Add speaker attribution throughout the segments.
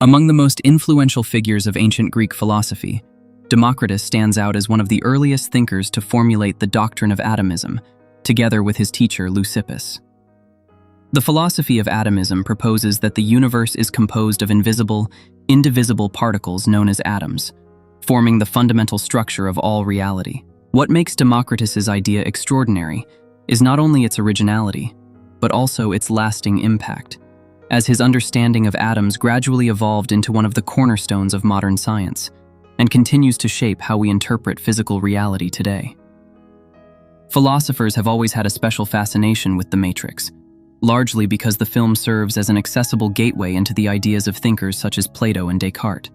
Speaker 1: Among the most influential figures of ancient Greek philosophy, Democritus stands out as one of the earliest thinkers to formulate the doctrine of atomism, together with his teacher Leucippus. The philosophy of atomism proposes that the universe is composed of invisible, indivisible particles known as atoms, forming the fundamental structure of all reality. What makes Democritus's idea extraordinary is not only its originality, but also its lasting impact, as his understanding of atoms gradually evolved into one of the cornerstones of modern science, and continues to shape how we interpret physical reality today. Philosophers have always had a special fascination with The Matrix, largely because the film serves as an accessible gateway into the ideas of thinkers such as Plato and Descartes.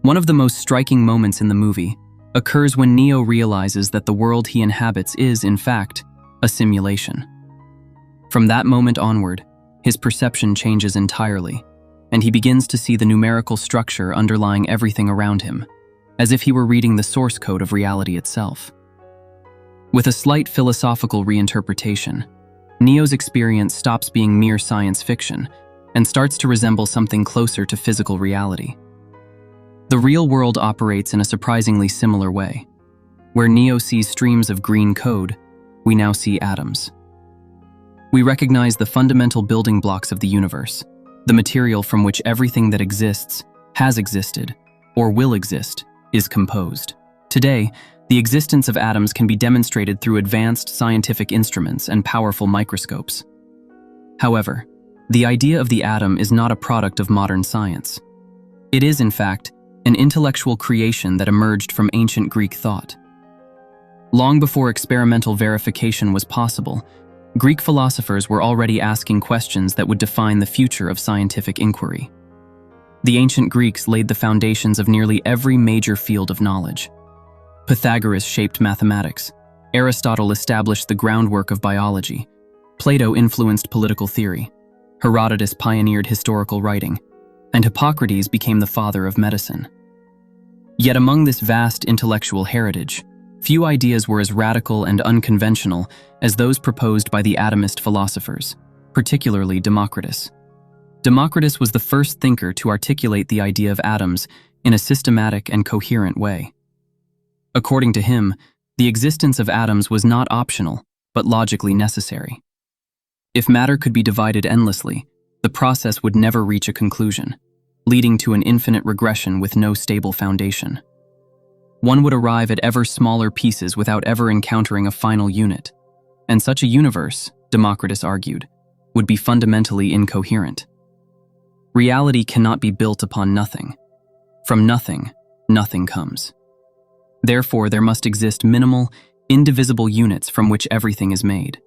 Speaker 1: One of the most striking moments in the movie occurs when Neo realizes that the world he inhabits is, in fact, a simulation. From that moment onward, his perception changes entirely, and he begins to see the numerical structure underlying everything around him, as if he were reading the source code of reality itself. With a slight philosophical reinterpretation, Neo's experience stops being mere science fiction and starts to resemble something closer to physical reality. The real world operates in a surprisingly similar way. Where Neo sees streams of green code, we now see atoms. We recognize the fundamental building blocks of the universe, the material from which everything that exists, has existed, or will exist, is composed. Today, the existence of atoms can be demonstrated through advanced scientific instruments and powerful microscopes. However, the idea of the atom is not a product of modern science. It is, in fact, an intellectual creation that emerged from ancient Greek thought. Long before experimental verification was possible, Greek philosophers were already asking questions that would define the future of scientific inquiry. The ancient Greeks laid the foundations of nearly every major field of knowledge. Pythagoras shaped mathematics, Aristotle established the groundwork of biology, Plato influenced political theory, Herodotus pioneered historical writing, and Hippocrates became the father of medicine. Yet among this vast intellectual heritage, few ideas were as radical and unconventional as those proposed by the atomist philosophers, particularly Democritus. Democritus was the first thinker to articulate the idea of atoms in a systematic and coherent way. According to him, the existence of atoms was not optional, but logically necessary. If matter could be divided endlessly, the process would never reach a conclusion, leading to an infinite regression with no stable foundation. One would arrive at ever smaller pieces without ever encountering a final unit, and such a universe, Democritus argued, would be fundamentally incoherent. Reality cannot be built upon nothing. From nothing, nothing comes. Therefore, there must exist minimal, indivisible units from which everything is made.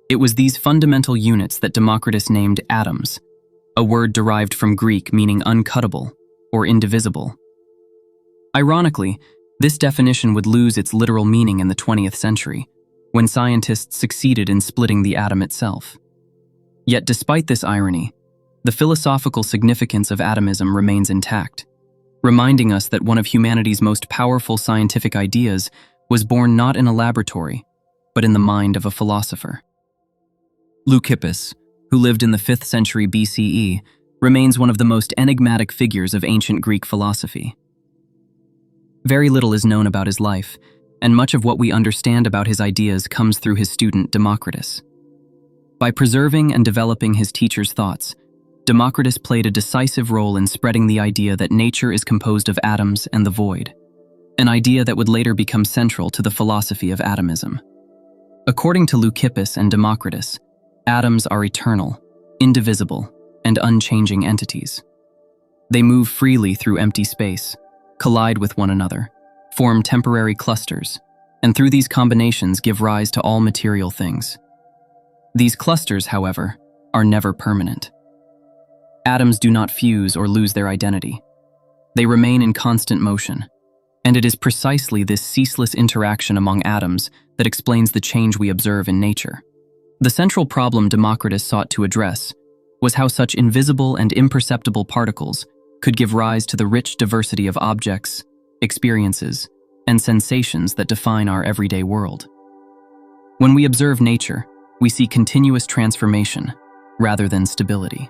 Speaker 1: It was these fundamental units that Democritus named atoms, a word derived from Greek meaning uncuttable or indivisible. Ironically, this definition would lose its literal meaning in the 20th century, when scientists succeeded in splitting the atom itself. Yet despite this irony, the philosophical significance of atomism remains intact, reminding us that one of humanity's most powerful scientific ideas was born not in a laboratory, but in the mind of a philosopher. Leucippus, who lived in the 5th century BCE, remains one of the most enigmatic figures of ancient Greek philosophy. Very little is known about his life, and much of what we understand about his ideas comes through his student Democritus. By preserving and developing his teacher's thoughts, Democritus played a decisive role in spreading the idea that nature is composed of atoms and the void, an idea that would later become central to the philosophy of atomism. According to Leucippus and Democritus, atoms are eternal, indivisible, and unchanging entities. They move freely through empty space, collide with one another, form temporary clusters, and through these combinations give rise to all material things. These clusters, however, are never permanent. Atoms do not fuse or lose their identity. They remain in constant motion, and it is precisely this ceaseless interaction among atoms that explains the change we observe in nature. The central problem Democritus sought to address was how such invisible and imperceptible particles could give rise to the rich diversity of objects, experiences, and sensations that define our everyday world. When we observe nature, we see continuous transformation rather than stability.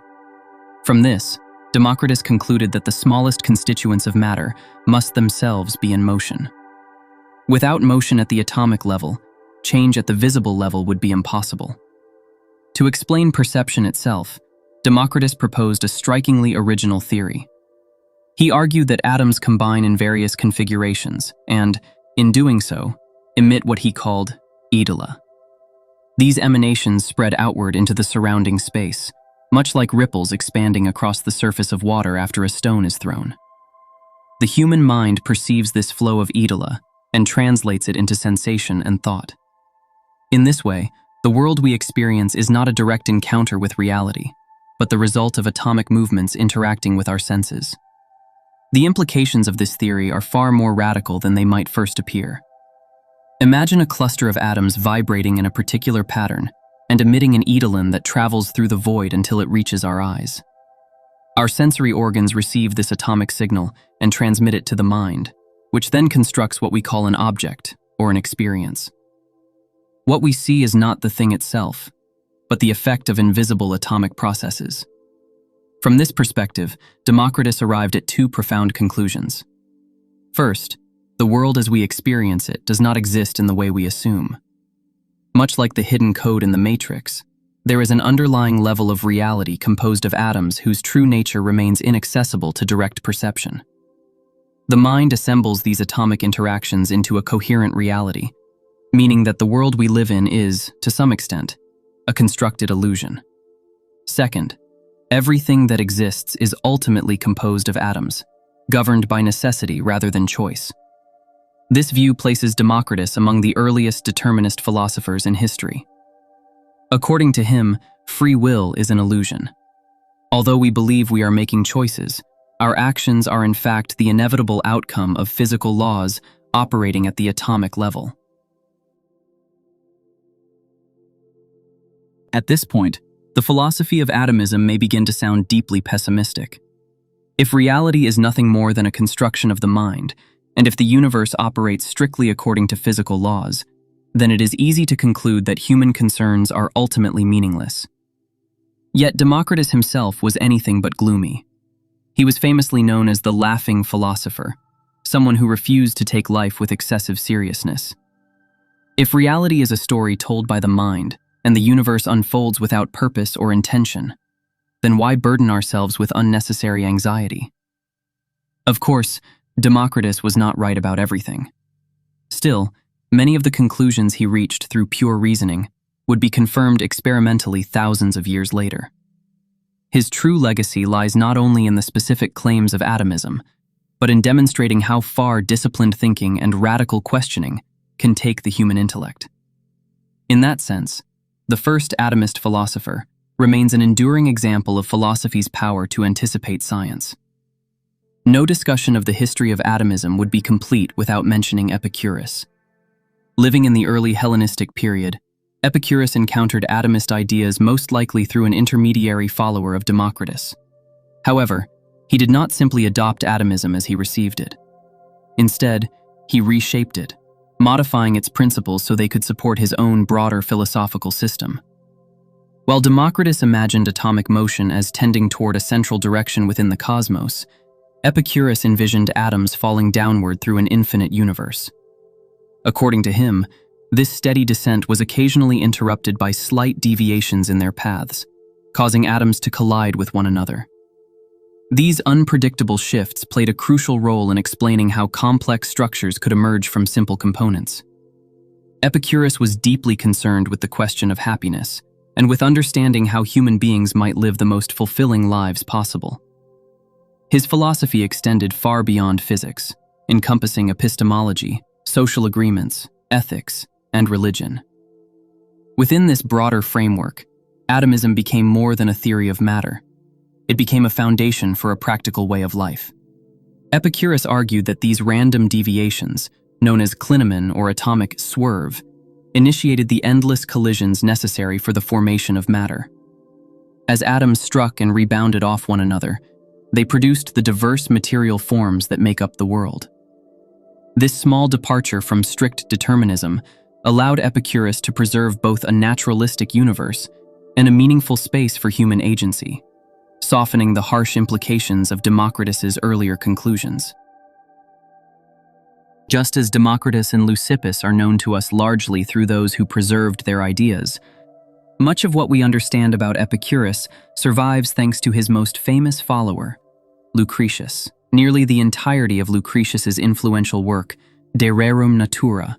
Speaker 1: From this, Democritus concluded that the smallest constituents of matter must themselves be in motion. Without motion at the atomic level, change at the visible level would be impossible. To explain perception itself, Democritus proposed a strikingly original theory. He argued that atoms combine in various configurations and, in doing so, emit what he called idola. These emanations spread outward into the surrounding space, much like ripples expanding across the surface of water after a stone is thrown. The human mind perceives this flow of idola and translates it into sensation and thought. In this way, the world we experience is not a direct encounter with reality, but the result of atomic movements interacting with our senses. The implications of this theory are far more radical than they might first appear. Imagine a cluster of atoms vibrating in a particular pattern and emitting an eidolon that travels through the void until it reaches our eyes. Our sensory organs receive this atomic signal and transmit it to the mind, which then constructs what we call an object or an experience. What we see is not the thing itself, but the effect of invisible atomic processes. From this perspective, Democritus arrived at two profound conclusions. First, the world as we experience it does not exist in the way we assume. Much like the hidden code in the Matrix, there is an underlying level of reality composed of atoms whose true nature remains inaccessible to direct perception. The mind assembles these atomic interactions into a coherent reality, meaning that the world we live in is, to some extent, a constructed illusion. Second, everything that exists is ultimately composed of atoms, governed by necessity rather than choice. This view places Democritus among the earliest determinist philosophers in history. According to him, free will is an illusion. Although we believe we are making choices, our actions are in fact the inevitable outcome of physical laws operating at the atomic level. At this point, the philosophy of atomism may begin to sound deeply pessimistic. If reality is nothing more than a construction of the mind, and if the universe operates strictly according to physical laws, then it is easy to conclude that human concerns are ultimately meaningless. Yet Democritus himself was anything but gloomy. He was famously known as the laughing philosopher, someone who refused to take life with excessive seriousness. If reality is a story told by the mind, and the universe unfolds without purpose or intention, then why burden ourselves with unnecessary anxiety? Of course, Democritus was not right about everything. Still, many of the conclusions he reached through pure reasoning would be confirmed experimentally thousands of years later. His true legacy lies not only in the specific claims of atomism, but in demonstrating how far disciplined thinking and radical questioning can take the human intellect. In that sense, the first atomist philosopher remains an enduring example of philosophy's power to anticipate science. No discussion of the history of atomism would be complete without mentioning Epicurus. Living in the early Hellenistic period, Epicurus encountered atomist ideas most likely through an intermediary follower of Democritus. However, he did not simply adopt atomism as he received it. Instead, he reshaped it, modifying its principles so they could support his own broader philosophical system. While Democritus imagined atomic motion as tending toward a central direction within the cosmos, Epicurus envisioned atoms falling downward through an infinite universe. According to him, this steady descent was occasionally interrupted by slight deviations in their paths, causing atoms to collide with one another. These unpredictable shifts played a crucial role in explaining how complex structures could emerge from simple components. Epicurus was deeply concerned with the question of happiness, and with understanding how human beings might live the most fulfilling lives possible. His philosophy extended far beyond physics, encompassing epistemology, social agreements, ethics, and religion. Within this broader framework, atomism became more than a theory of matter. It became a foundation for a practical way of life. Epicurus argued that these random deviations, known as clinamen or atomic swerve, initiated the endless collisions necessary for the formation of matter. As atoms struck and rebounded off one another, they produced the diverse material forms that make up the world. This small departure from strict determinism allowed Epicurus to preserve both a naturalistic universe and a meaningful space for human agency, softening the harsh implications of Democritus's earlier conclusions. Just as Democritus and Leucippus are known to us largely through those who preserved their ideas, much of what we understand about Epicurus survives thanks to his most famous follower, Lucretius. Nearly the entirety of Lucretius's influential work, De Rerum Natura,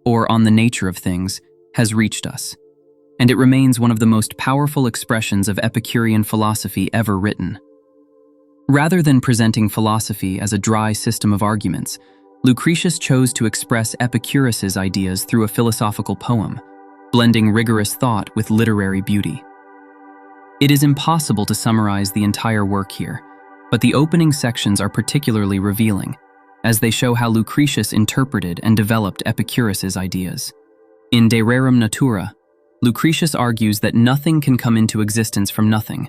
Speaker 1: or On the Nature of Things, has reached us, and it remains one of the most powerful expressions of Epicurean philosophy ever written. Rather than presenting philosophy as a dry system of arguments, Lucretius chose to express Epicurus's ideas through a philosophical poem, blending rigorous thought with literary beauty. It is impossible to summarize the entire work here, but the opening sections are particularly revealing, as they show how Lucretius interpreted and developed Epicurus's ideas. In De Rerum Natura, Lucretius argues that nothing can come into existence from nothing,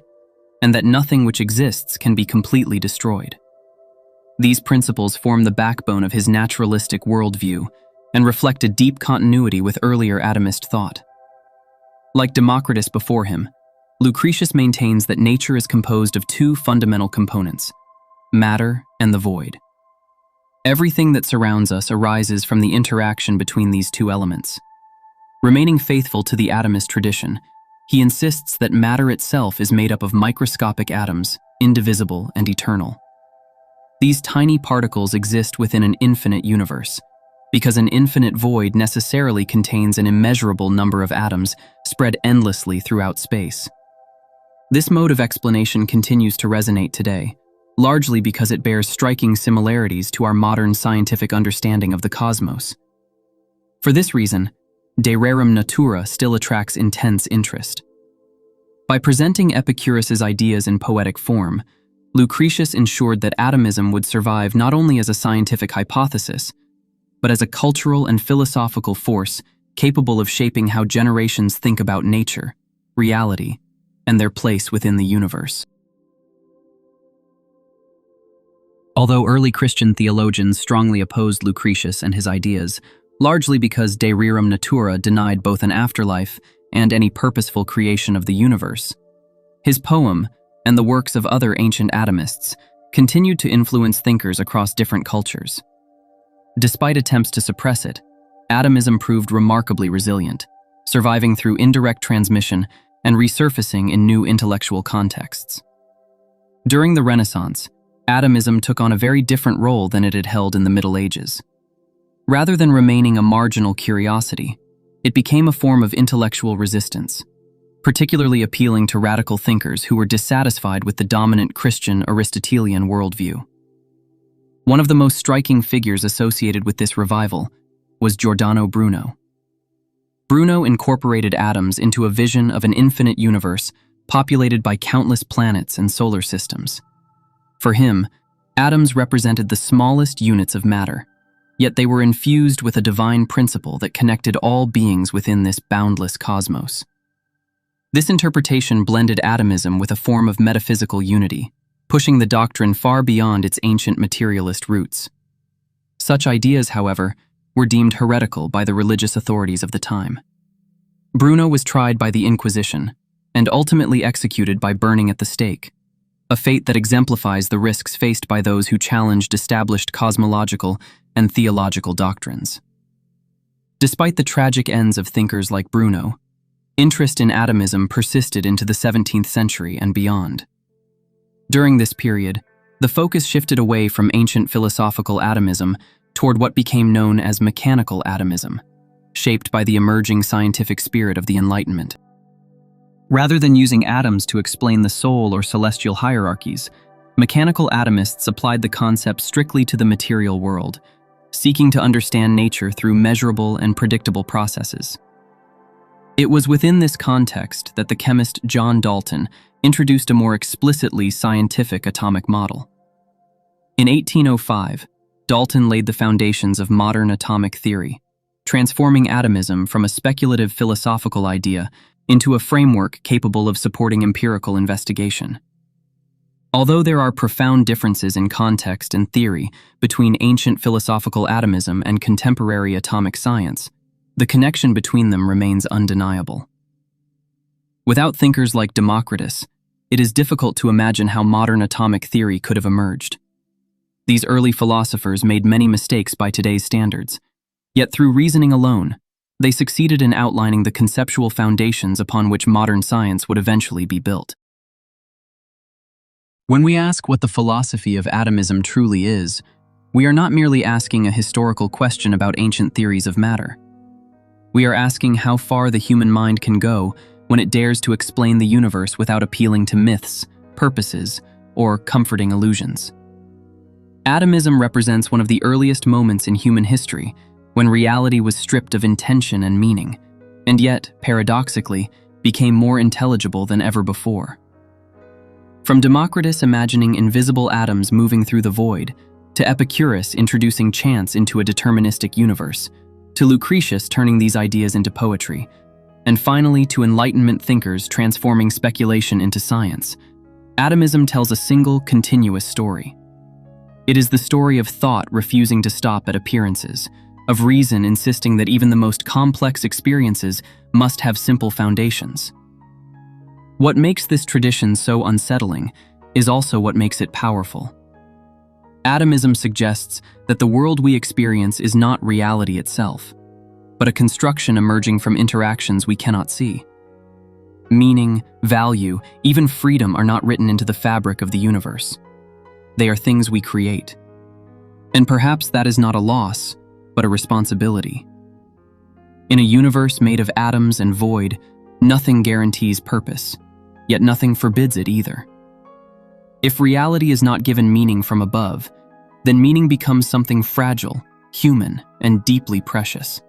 Speaker 1: and that nothing which exists can be completely destroyed. These principles form the backbone of his naturalistic worldview and reflect a deep continuity with earlier atomist thought. Like Democritus before him, Lucretius maintains that nature is composed of two fundamental components, matter and the void. Everything that surrounds us arises from the interaction between these two elements. Remaining faithful to the atomist tradition, he insists that matter itself is made up of microscopic atoms, indivisible and eternal. These tiny particles exist within an infinite universe, because an infinite void necessarily contains an immeasurable number of atoms spread endlessly throughout space. This mode of explanation continues to resonate today, largely because it bears striking similarities to our modern scientific understanding of the cosmos. For this reason, De Rerum Natura still attracts intense interest. By presenting Epicurus's ideas in poetic form, Lucretius ensured that atomism would survive not only as a scientific hypothesis, but as a cultural and philosophical force capable of shaping how generations think about nature, reality, and their place within the universe. Although early Christian theologians strongly opposed Lucretius and his ideas, largely because De Rerum Natura denied both an afterlife and any purposeful creation of the universe, his poem, and the works of other ancient atomists, continued to influence thinkers across different cultures. Despite attempts to suppress it, atomism proved remarkably resilient, surviving through indirect transmission and resurfacing in new intellectual contexts. During the Renaissance, atomism took on a very different role than it had held in the Middle Ages. Rather than remaining a marginal curiosity, it became a form of intellectual resistance, particularly appealing to radical thinkers who were dissatisfied with the dominant Christian Aristotelian worldview. One of the most striking figures associated with this revival was Giordano Bruno. Bruno incorporated atoms into a vision of an infinite universe populated by countless planets and solar systems. For him, atoms represented the smallest units of matter, yet they were infused with a divine principle that connected all beings within this boundless cosmos. This interpretation blended atomism with a form of metaphysical unity, pushing the doctrine far beyond its ancient materialist roots. Such ideas, however, were deemed heretical by the religious authorities of the time. Bruno was tried by the Inquisition and ultimately executed by burning at the stake, a fate that exemplifies the risks faced by those who challenged established cosmological and theological doctrines. Despite the tragic ends of thinkers like Bruno, interest in atomism persisted into the 17th century and beyond. During this period, the focus shifted away from ancient philosophical atomism toward what became known as mechanical atomism, shaped by the emerging scientific spirit of the Enlightenment. Rather than using atoms to explain the soul or celestial hierarchies, mechanical atomists applied the concept strictly to the material world, seeking to understand nature through measurable and predictable processes. It was within this context that the chemist John Dalton introduced a more explicitly scientific atomic model. In 1805, Dalton laid the foundations of modern atomic theory, transforming atomism from a speculative philosophical idea into a framework capable of supporting empirical investigation. Although there are profound differences in context and theory between ancient philosophical atomism and contemporary atomic science, the connection between them remains undeniable. Without thinkers like Democritus, it is difficult to imagine how modern atomic theory could have emerged. These early philosophers made many mistakes by today's standards, yet through reasoning alone, they succeeded in outlining the conceptual foundations upon which modern science would eventually be built. When we ask what the philosophy of atomism truly is, we are not merely asking a historical question about ancient theories of matter. We are asking how far the human mind can go when it dares to explain the universe without appealing to myths, purposes, or comforting illusions. Atomism represents one of the earliest moments in human history when reality was stripped of intention and meaning, and yet, paradoxically, became more intelligible than ever before. From Democritus imagining invisible atoms moving through the void, to Epicurus introducing chance into a deterministic universe, to Lucretius turning these ideas into poetry, and finally to Enlightenment thinkers transforming speculation into science, atomism tells a single, continuous story. It is the story of thought refusing to stop at appearances, of reason insisting that even the most complex experiences must have simple foundations. What makes this tradition so unsettling is also what makes it powerful. Atomism suggests that the world we experience is not reality itself, but a construction emerging from interactions we cannot see. Meaning, value, even freedom are not written into the fabric of the universe. They are things we create. And perhaps that is not a loss, but a responsibility. In a universe made of atoms and void, nothing guarantees purpose, yet nothing forbids it either. If reality is not given meaning from above, then meaning becomes something fragile, human, and deeply precious.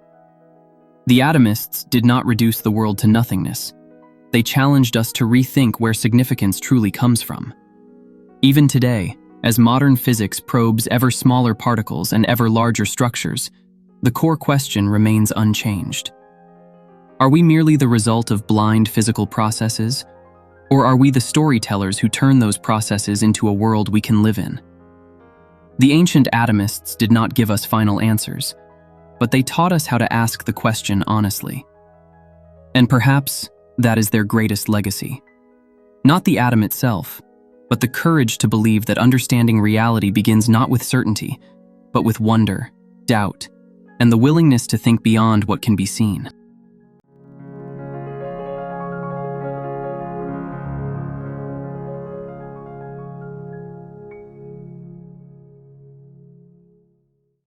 Speaker 1: The atomists did not reduce the world to nothingness. They challenged us to rethink where significance truly comes from. Even today, as modern physics probes ever smaller particles and ever larger structures, the core question remains unchanged. Are we merely the result of blind physical processes, or are we the storytellers who turn those processes into a world we can live in? The ancient atomists did not give us final answers, but they taught us how to ask the question honestly. And perhaps that is their greatest legacy. Not the atom itself, but the courage to believe that understanding reality begins not with certainty, but with wonder, doubt, and the willingness to think beyond what can be seen.